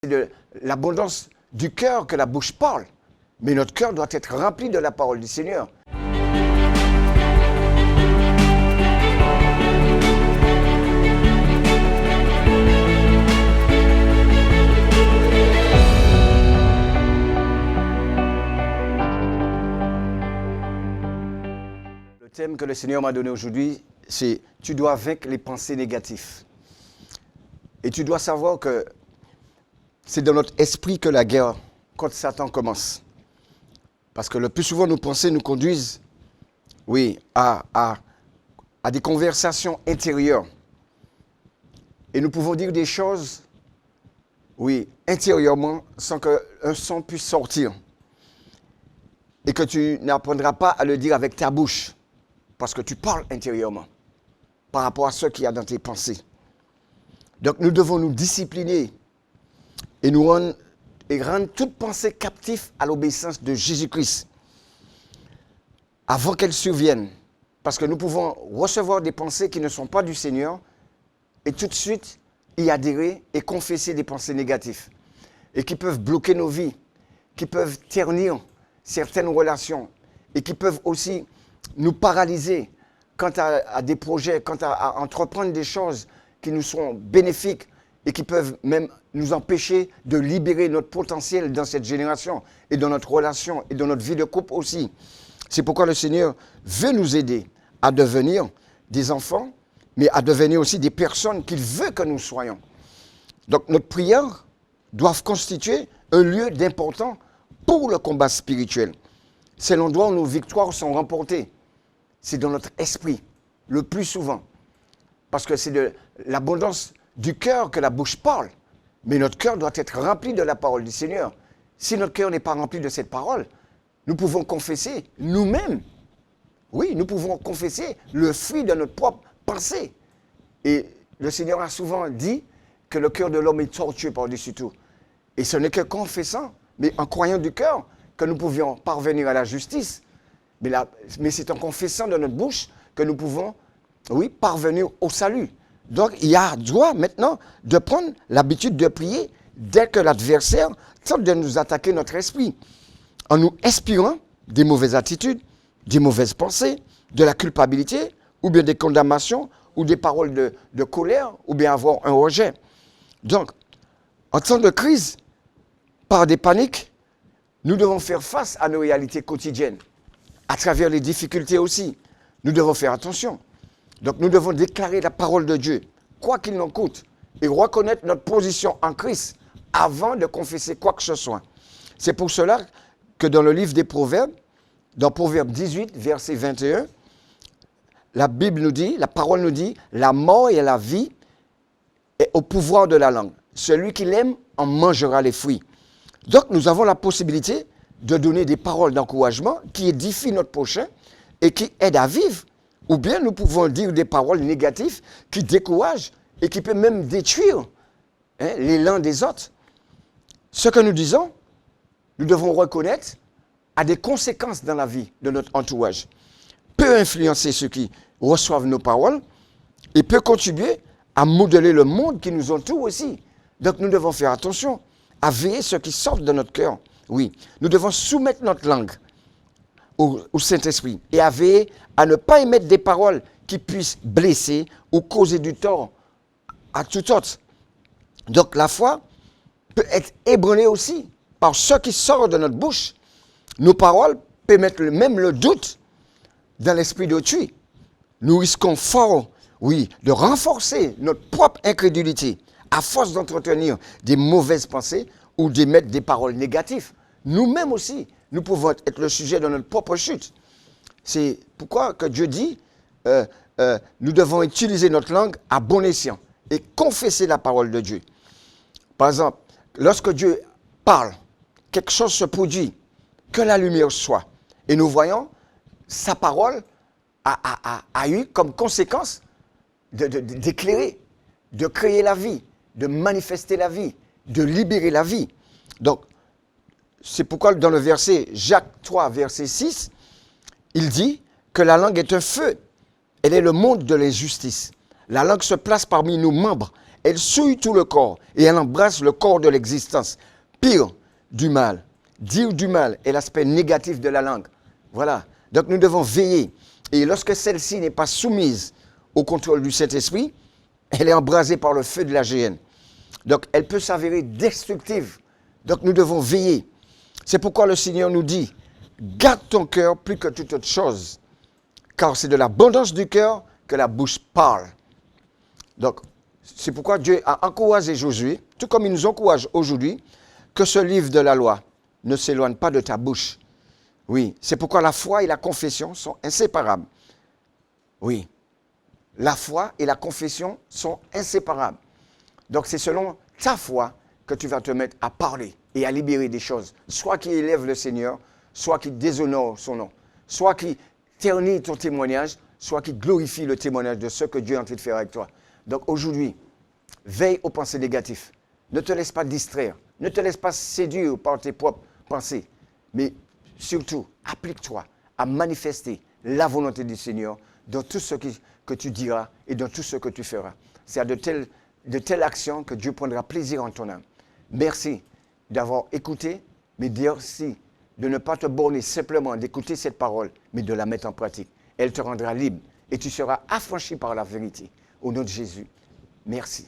C'est de l'abondance du cœur que la bouche parle. Mais notre cœur doit être rempli de la parole du Seigneur. Le thème que le Seigneur m'a donné aujourd'hui, c'est « Tu dois vaincre les pensées négatives ». Et tu dois savoir que c'est dans notre esprit que la guerre contre Satan commence. Parce que le plus souvent, nos pensées nous conduisent, à des conversations intérieures. Et nous pouvons dire des choses, intérieurement, sans qu'un son puisse sortir. Et que tu n'apprendras pas à le dire avec ta bouche. Parce que tu parles intérieurement par rapport à ce qu'il y a dans tes pensées. Donc nous devons nous discipliner et rendre toute pensée captive à l'obéissance de Jésus-Christ avant qu'elle survienne. Parce que nous pouvons recevoir des pensées qui ne sont pas du Seigneur et tout de suite y adhérer et confesser des pensées négatives et qui peuvent bloquer nos vies, qui peuvent ternir certaines relations et qui peuvent aussi nous paralyser quant à des projets, quant à entreprendre des choses qui nous sont bénéfiques et qui peuvent même nous empêcher de libérer notre potentiel dans cette génération et dans notre relation et dans notre vie de couple aussi. C'est pourquoi le Seigneur veut nous aider à devenir des enfants, mais à devenir aussi des personnes qu'il veut que nous soyons. Donc notre prière doit constituer un lieu d'important pour le combat spirituel. C'est l'endroit où nos victoires sont remportées. C'est dans notre esprit, le plus souvent. Parce que c'est de l'abondance du cœur que la bouche parle. Mais notre cœur doit être rempli de la parole du Seigneur. Si notre cœur n'est pas rempli de cette parole, nous pouvons confesser nous-mêmes. Oui, nous pouvons confesser le fruit de notre propre pensée. Et le Seigneur a souvent dit que le cœur de l'homme est tortueux par-dessus tout. Et ce n'est que confessant, mais en croyant du cœur, que nous pouvions parvenir à la justice. Mais c'est en confessant de notre bouche que nous pouvons, parvenir au salut. Donc, il y a droit maintenant de prendre l'habitude de prier dès que l'adversaire tente de nous attaquer notre esprit, en nous inspirant des mauvaises attitudes, des mauvaises pensées, de la culpabilité, ou bien des condamnations, ou des paroles de colère, ou bien avoir un rejet. Donc, en temps de crise, par des paniques, nous devons faire face à nos réalités quotidiennes, à travers les difficultés aussi. Nous devons faire attention. Donc nous devons déclarer la parole de Dieu, quoi qu'il nous coûte, et reconnaître notre position en Christ avant de confesser quoi que ce soit. C'est pour cela que dans le livre des Proverbes, dans Proverbe 18, verset 21, la Bible nous dit, la parole nous dit, la mort et la vie est au pouvoir de la langue. Celui qui l'aime en mangera les fruits. Donc nous avons la possibilité de donner des paroles d'encouragement qui édifient notre prochain et qui aident à vivre. Ou bien nous pouvons dire des paroles négatives qui découragent et qui peuvent même détruire l'élan des autres. Ce que nous disons, nous devons reconnaître, a des conséquences dans la vie de notre entourage, peut influencer ceux qui reçoivent nos paroles et peut contribuer à modeler le monde qui nous entoure aussi. Donc nous devons faire attention à veiller ce qui sort de notre cœur. Oui, nous devons soumettre notre langue au Saint-Esprit et à veiller à ne pas émettre des paroles qui puissent blesser ou causer du tort à tout autre. Donc la foi peut être ébranlée aussi par ce qui sort de notre bouche. Nos paroles peuvent mettre même le doute dans l'esprit d'autrui. Nous risquons fort, de renforcer notre propre incrédulité à force d'entretenir des mauvaises pensées ou d'émettre des paroles négatives. Nous-mêmes aussi, nous pouvons être le sujet de notre propre chute. C'est pourquoi que Dieu dit, nous devons utiliser notre langue à bon escient et confesser la parole de Dieu. Par exemple, lorsque Dieu parle, quelque chose se produit, que la lumière soit. Et nous voyons, sa parole a eu comme conséquence d'éclairer, de créer la vie, de manifester la vie, de libérer la vie. Donc, c'est pourquoi dans le verset Jacques 3, verset 6, il dit que la langue est un feu. Elle est le monde de l'injustice. La langue se place parmi nos membres. Elle souille tout le corps et elle embrasse le corps de l'existence. Pire, du mal. Dire du mal est l'aspect négatif de la langue. Voilà. Donc nous devons veiller. Et lorsque celle-ci n'est pas soumise au contrôle du Saint-Esprit, elle est embrasée par le feu de la géhenne. Donc elle peut s'avérer destructive. Donc nous devons veiller. C'est pourquoi le Seigneur nous dit, garde ton cœur plus que toute autre chose, car c'est de l'abondance du cœur que la bouche parle. Donc, c'est pourquoi Dieu a encouragé Josué, tout comme il nous encourage aujourd'hui, que ce livre de la loi ne s'éloigne pas de ta bouche. Oui, c'est pourquoi la foi et la confession sont inséparables. Oui, la foi et la confession sont inséparables. Donc, c'est selon ta foi que tu vas te mettre à parler et à libérer des choses, soit qui élèvent le Seigneur, soit qui déshonorent son nom, soit qui ternit ton témoignage, soit qui glorifie le témoignage de ce que Dieu est en train de faire avec toi. Donc aujourd'hui, veille aux pensées négatives. Ne te laisse pas distraire. Ne te laisse pas séduire par tes propres pensées. Mais surtout, applique-toi à manifester la volonté du Seigneur dans tout ce que tu diras et dans tout ce que tu feras. C'est à de telles actions que Dieu prendra plaisir en ton âme. Merci d'avoir écouté, mais merci de ne pas te borner simplement d'écouter cette parole, mais de la mettre en pratique. Elle te rendra libre et tu seras affranchi par la vérité. Au nom de Jésus, merci.